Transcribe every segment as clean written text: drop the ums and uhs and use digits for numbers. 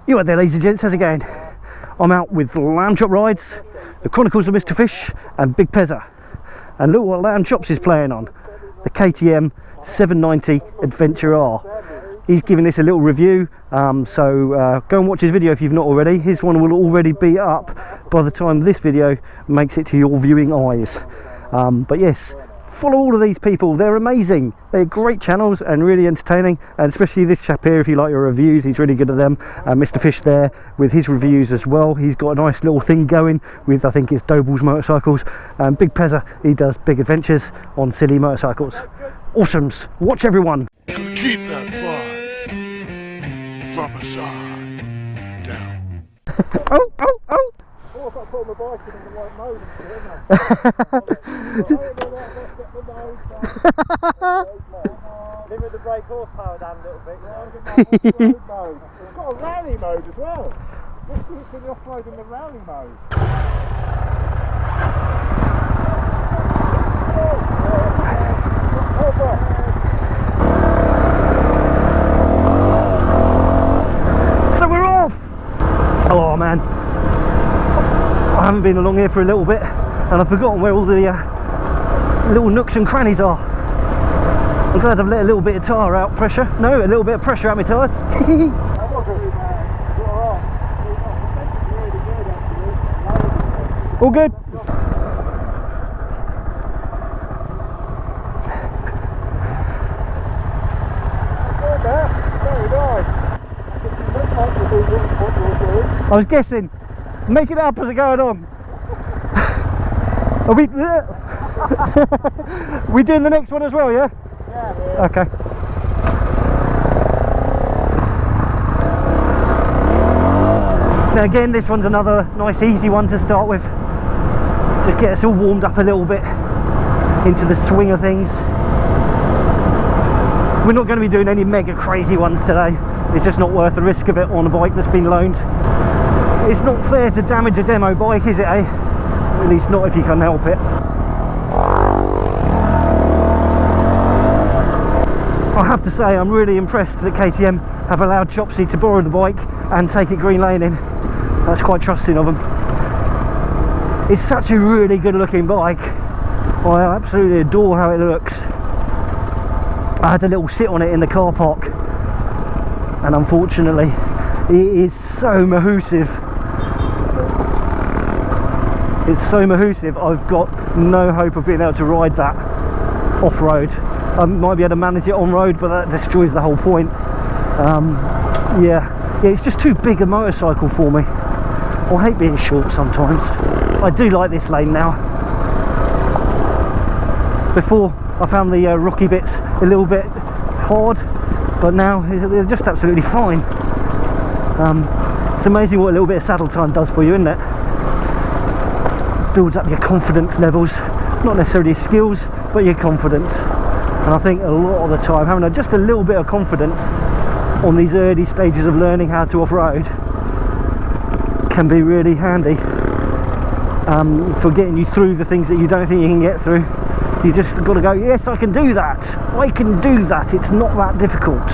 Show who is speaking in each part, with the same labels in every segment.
Speaker 1: You right there, ladies and gents, how's it going? I'm out with Lamb Chop Rides, the Chronicles of Mr Fish and Big Pezza. And look what Lamb Chops is playing on, the KTM 790 Adventure R. He's giving this a little review, so go and watch his video if you've not already. His one will already be up by the time this video makes it to your viewing eyes. But yes, follow all of these people, they're amazing, they're great channels and really entertaining, and especially this chap here, if you like your reviews, he's really good at them. Mr Fish there with his reviews as well, he's got a nice little thing going with, I think it's Doble's motorcycles. Big Pezza, he does big adventures on silly motorcycles. Awesomes, watch everyone.
Speaker 2: Keep that vibe. Rubber side down.
Speaker 1: Oh, oh, oh!
Speaker 3: Oh, I've got to put my bike in the right mode, haven't I? Limit the brake horsepower down a little bit. It's got a rally mode as well. Let's see it's in the off-road in the rally mode.
Speaker 1: So we're off! Oh man, I haven't been along here for a little bit and I've forgotten where all the little nooks and crannies are. I'm glad I've let a little bit of tyre out pressure. No, a little bit of pressure out my tyres. All good. I was guessing. Make it up as it going on. Are we we doing the next one as well, yeah? Yeah. Okay. Now again, this one's another nice easy one to start with. Just get us all warmed up a little bit into the swing of things. We're not going to be doing any mega crazy ones today. It's just not worth the risk of it on a bike that's been loaned. It's not fair to damage a demo bike, is it, eh? At least not if you can help it. I have to say, I'm really impressed that KTM have allowed Chopsy to borrow the bike and take it green laning. That's quite trusting of them. It's such a really good looking bike. I absolutely adore how it looks. I had a little sit on it in the car park and unfortunately it is so mahoosive. It's so mahoosive, I've got no hope of being able to ride that off-road. I might be able to manage it on-road, but that destroys the whole point. Yeah, it's just too big a motorcycle for me. I hate being short sometimes. I do like this lane now. Before, I found the rocky bits a little bit hard, but now they're just absolutely fine. It's amazing what a little bit of saddle time does for you, isn't it? Builds up your confidence levels, not necessarily your skills, but your confidence. And I think a lot of the time having just a little bit of confidence on these early stages of learning how to off-road can be really handy for getting you through the things that you don't think you can get through. You just got to go, yes, I can do that, I can do that, it's not that difficult.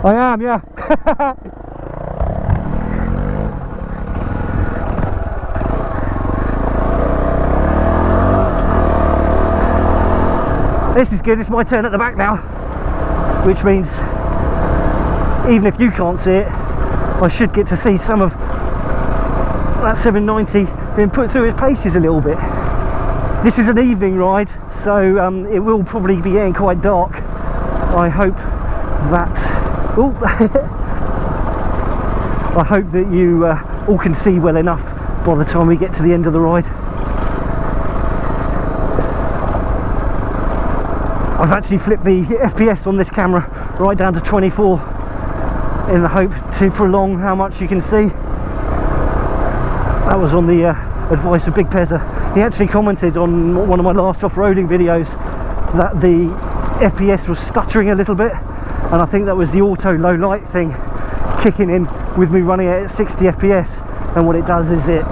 Speaker 1: I am, yeah. This is good, it's my turn at the back now, which means even if you can't see it, I should get to see some of that 790 being put through its paces a little bit. This is an evening ride, so it will probably be getting quite dark. I hope that I hope that you all can see well enough by the time we get to the end of the ride. I've actually flipped the FPS on this camera right down to 24 in the hope to prolong how much you can see. That was on the advice of Big Pezza. He actually commented on one of my last off-roading videos that the FPS was stuttering a little bit, and I think that was the auto low light thing kicking in with me running it at 60 FPS, and what it does is it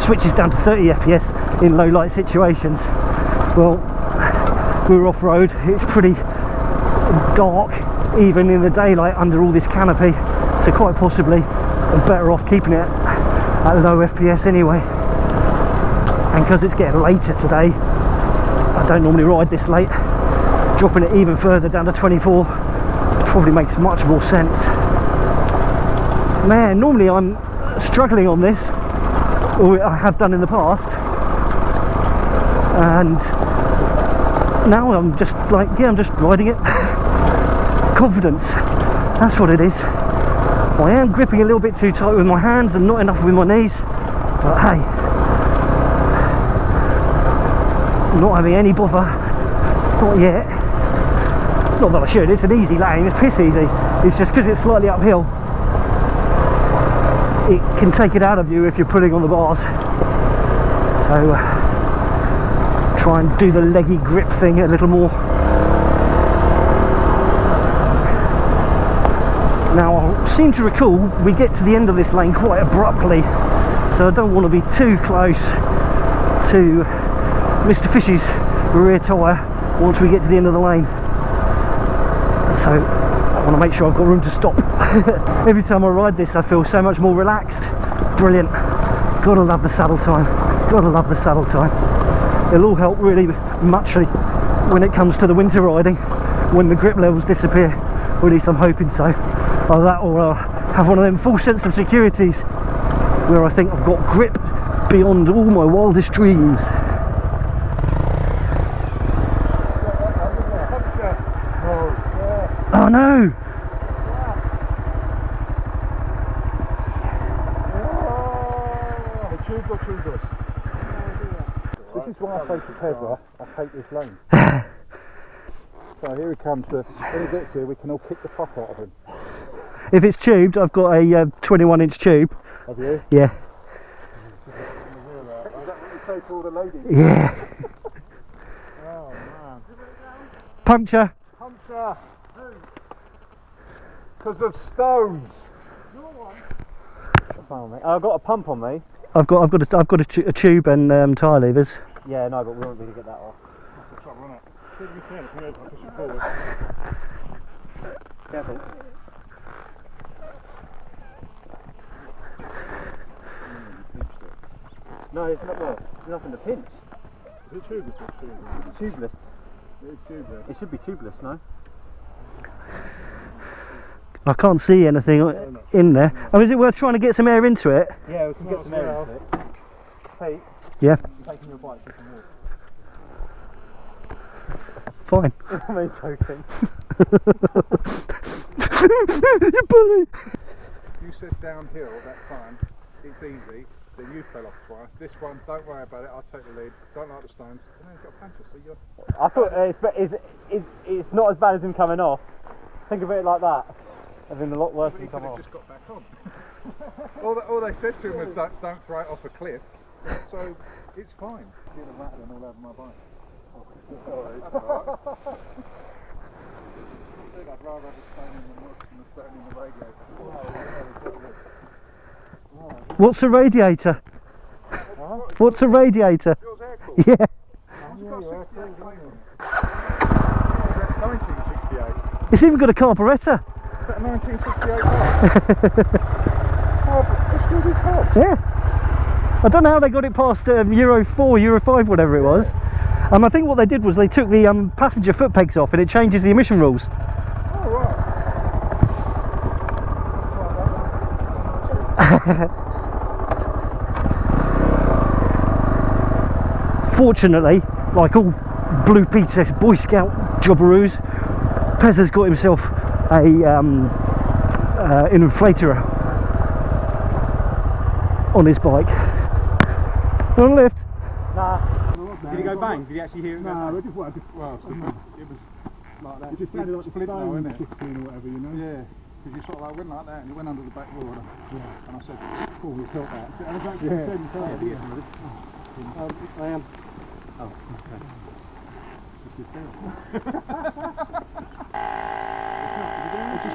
Speaker 1: switches down to 30 FPS in low light situations. Well, we were off-road, it's pretty dark even in the daylight under all this canopy, so quite possibly I'm better off keeping it at low FPS anyway. And because it's getting later today, I don't normally ride this late, dropping it even further down to 24 probably makes much more sense. Man, normally I'm struggling on this, or I have done in the past, and now I'm just like, yeah, I'm just riding it. Confidence, that's what it is. I am gripping a little bit too tight with my hands and not enough with my knees, but hey, I'm not having any bother, not yet. Not that I should, it's an easy lane, it's piss easy. It's just because it's slightly uphill, it can take it out of you if you're pulling on the bars. So try and do the leggy grip thing a little more. Now I seem to recall we get to the end of this lane quite abruptly, so I don't want to be too close to Mr Fish's rear tyre once we get to the end of the lane. So I want to make sure I've got room to stop. Every time I ride this I feel so much more relaxed. Brilliant. Gotta love the saddle time. Gotta love the saddle time. It'll all help really muchly when it comes to the winter riding, when the grip levels disappear, or at least I'm hoping so. Or that, or I'll have one of them full sense of securities where I think I've got grip beyond all my wildest dreams. Oh no!
Speaker 3: This is why I say to Pezza, I'll take this lane. So here he comes, when he gets here we can all kick the fuck out of him.
Speaker 1: If it's tubed, I've got a 21-inch tube.
Speaker 3: Have you?
Speaker 1: Yeah.
Speaker 3: Is that what you say to all the ladies?
Speaker 1: Yeah.
Speaker 3: Oh man.
Speaker 1: Puncture.
Speaker 3: Puncture! Because of stones!
Speaker 4: I've got a pump on me.
Speaker 1: I've got a tube and tyre levers.
Speaker 4: Yeah, no, but we won't really get that off.
Speaker 3: That's the trouble, isn't it? See if you can see it, if I push it forward.
Speaker 4: Careful. No, it's not there. There's nothing to pinch.
Speaker 3: Is it tubeless or tubeless?
Speaker 4: It's tubeless.
Speaker 3: It is tubeless.
Speaker 4: It should be tubeless, no?
Speaker 1: I can't see anything in there. I mean, is it worth trying to get some air into it?
Speaker 4: Yeah, we can get some air into it. Pete,
Speaker 1: Yeah.
Speaker 4: you're taking your bike, you can walk.
Speaker 1: Fine.
Speaker 4: I'm only joking.
Speaker 1: You bully!
Speaker 3: You said downhill that time, it's easy. Then you fell off twice. This one, don't worry about it, I'll take the lead. Don't like the stones. And then you've got a puncture, so you're...
Speaker 4: I thought it's not as bad as him coming off. Think of it like that. I've been a lot worse
Speaker 3: But
Speaker 4: than
Speaker 3: he
Speaker 4: come
Speaker 3: could have
Speaker 4: off.
Speaker 3: just got back on. all they said to him was don't throw it off a cliff. So it's fine. Get a rattling all over my bike. Sorry, it's alright. I'd rather have a stone in the muck than a stone in the radiator.
Speaker 1: What's a radiator? What's a radiator?
Speaker 3: Yours air cooled?
Speaker 1: Yeah.
Speaker 3: It's got 68 That's 1968.
Speaker 1: It's even got a carburettor.
Speaker 3: Is that a 1968 car? They still do cars?
Speaker 1: Yeah. I don't know how they got it past Euro 4, Euro 5, whatever it was. I think what they did was they took the passenger foot pegs off and it changes the emission rules.
Speaker 3: Oh, right.
Speaker 1: Fortunately, like all Blue Peter Boy Scout jobberoos, Pezza's got himself an inflator on his bike. On the lift.
Speaker 4: Nah. Did it go bang? Did you actually hear it go bang?
Speaker 3: It just well, it was like that. It just sounded like the stone 15 or whatever, you know? Yeah. because you sort of like went like that and you went under the back wheel. And I said, "Oh, we felt that." And I don't
Speaker 4: I am. Oh, okay.
Speaker 3: It's just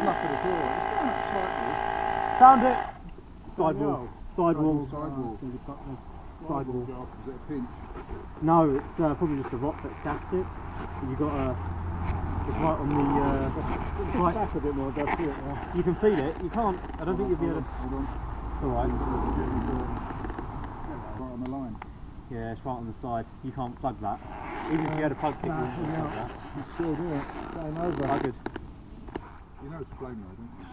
Speaker 3: luck of the draw. It's going up slightly.
Speaker 4: Found it. Sidewall. Sidewall.
Speaker 3: Sidewall.
Speaker 4: Sidewall.
Speaker 3: Is it a pinch?
Speaker 4: No, it's probably just a rock that's gapped it. You got a. It's right on the. Right.
Speaker 3: Back a bit more. That's it.
Speaker 4: You can feel it. You can't. I don't think you'll be able to.
Speaker 3: Hold on.
Speaker 4: All right.
Speaker 3: Right on the line.
Speaker 4: Yeah, it's right on the side. You can't plug that. Even if you had a plug kick, you wouldn't plug that.
Speaker 3: You still do it. Game over.
Speaker 4: I could.
Speaker 3: You know it's a flame though, don't you?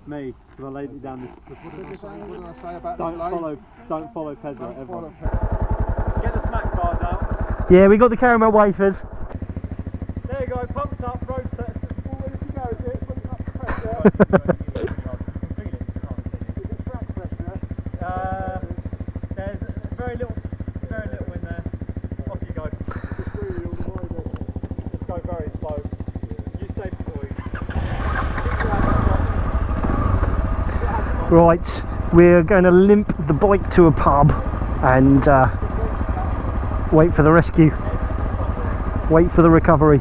Speaker 4: Me, because I laid it down this.
Speaker 3: What did I say about
Speaker 4: Don't
Speaker 3: this
Speaker 4: follow. Don't follow Pezza
Speaker 3: Don't
Speaker 4: ever.
Speaker 3: follow
Speaker 4: Get the snack bars out.
Speaker 1: Yeah, we got the caramel wafers.
Speaker 4: There you go. Pumped up. Road sets.
Speaker 3: Well, where did you go? Is it? Put it up to pressure. Is it track pressure?
Speaker 4: There's very little in there. Off you go.
Speaker 3: Just really all the way then.
Speaker 4: Just go very slow. You stay before you.
Speaker 1: Right, we're going to limp the bike to a pub and wait for the rescue. Wait for the recovery.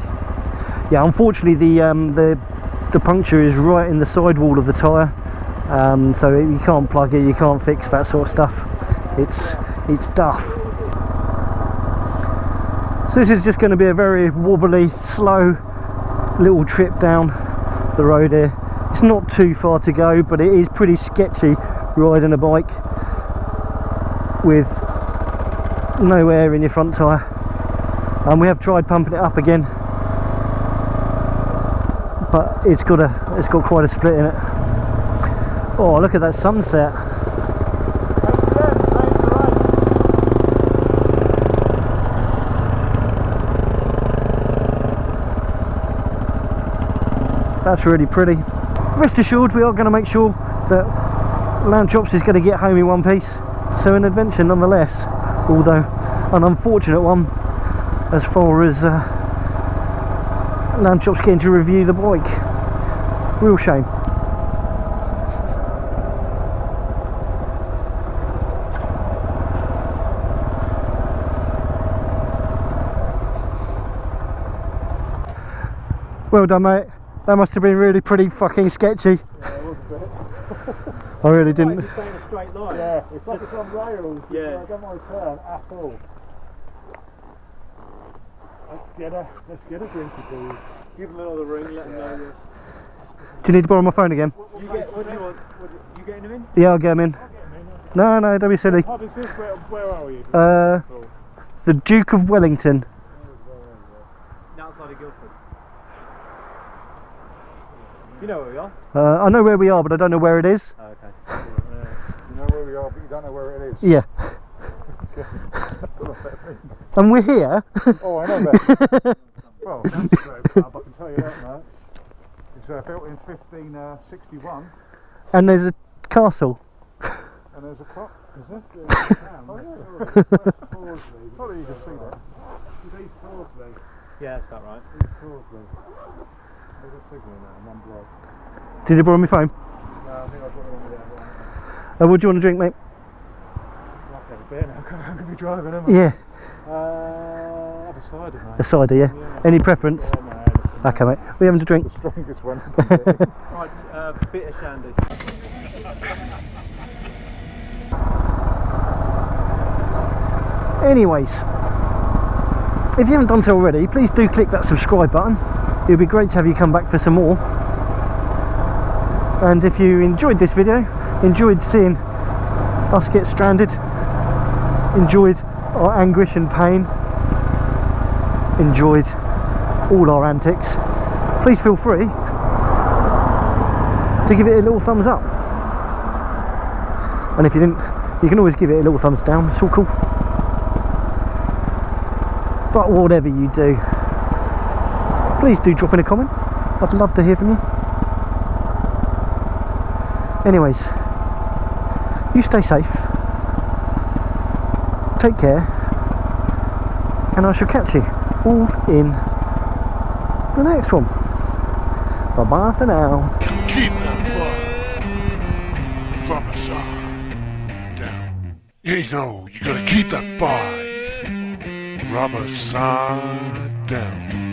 Speaker 1: Yeah, unfortunately the puncture is right in the sidewall of the tyre, so you can't plug it, you can't fix that sort of stuff. It's duff. So this is just going to be a very wobbly, slow little trip down the road here. It's not too far to go, but it is pretty sketchy riding a bike with no air in your front tyre. And we have tried pumping it up again, but it's got quite a split in it. Oh, look at that sunset. That's really pretty. Rest assured, we are going to make sure that Lamb Chops is going to get home in one piece. So an adventure nonetheless, although an unfortunate one as far as Lamb Chops getting to review the bike. Real shame. Well done, mate. That must have been really pretty fucking sketchy.
Speaker 3: Yeah, it was a bit.
Speaker 1: I really didn't.
Speaker 4: Just stay in a straight line.
Speaker 3: Yeah, it's like it's on rails.
Speaker 4: Yeah.
Speaker 3: I don't want to turn at all. Let's get a drinky please.
Speaker 4: Give them another ring. Let them know.
Speaker 1: Do you need to borrow my phone again?
Speaker 4: What do you want? You getting them in?
Speaker 1: Yeah, I'll get them in. No, don't be silly.
Speaker 3: Pub is this? Where are you?
Speaker 1: The Duke of Wellington.
Speaker 4: Outside of Guildford. You know where we are?
Speaker 1: I know where we are, but I don't know where it is.
Speaker 4: Oh, okay.
Speaker 3: You know where we are, but you don't know where it is.
Speaker 1: Yeah. And we're here.
Speaker 3: Oh, I know that. Well, that's a great pub, I can tell you that much. It's built in 1561.
Speaker 1: And there's a castle.
Speaker 3: And there's a clock, is there? Oh, yeah. Probably you can see that. East Horsley.
Speaker 4: Yeah, that's about right.
Speaker 3: East Horsley. There's a signal now, one block.
Speaker 1: Did you borrow my phone?
Speaker 3: No, I think I've got it on the other one.
Speaker 1: What do you want to drink, mate?
Speaker 3: I'll have a beer now, I'm going to be driving, am I?
Speaker 1: Yeah.
Speaker 3: Have a cider, mate.
Speaker 1: A cider, yeah. Any preference?
Speaker 3: Yeah, no, anything.
Speaker 1: Okay, mate. We having to drink.
Speaker 3: The strongest one.
Speaker 4: Right, bit of shandy.
Speaker 1: Anyways, if you haven't done so already, please do click that subscribe button. It would be great to have you come back for some more. And if you enjoyed this video, enjoyed seeing us get stranded, enjoyed our anguish and pain, enjoyed all our antics, please feel free to give it a little thumbs up. And if you didn't, you can always give it a little thumbs down. It's all cool. But whatever you do, please do drop in a comment. I'd love to hear from you. Anyways, you stay safe, take care, and I shall catch you all in the next one. Bye bye for now.
Speaker 2: Keep them You know, you gotta keep that bike rubber side down.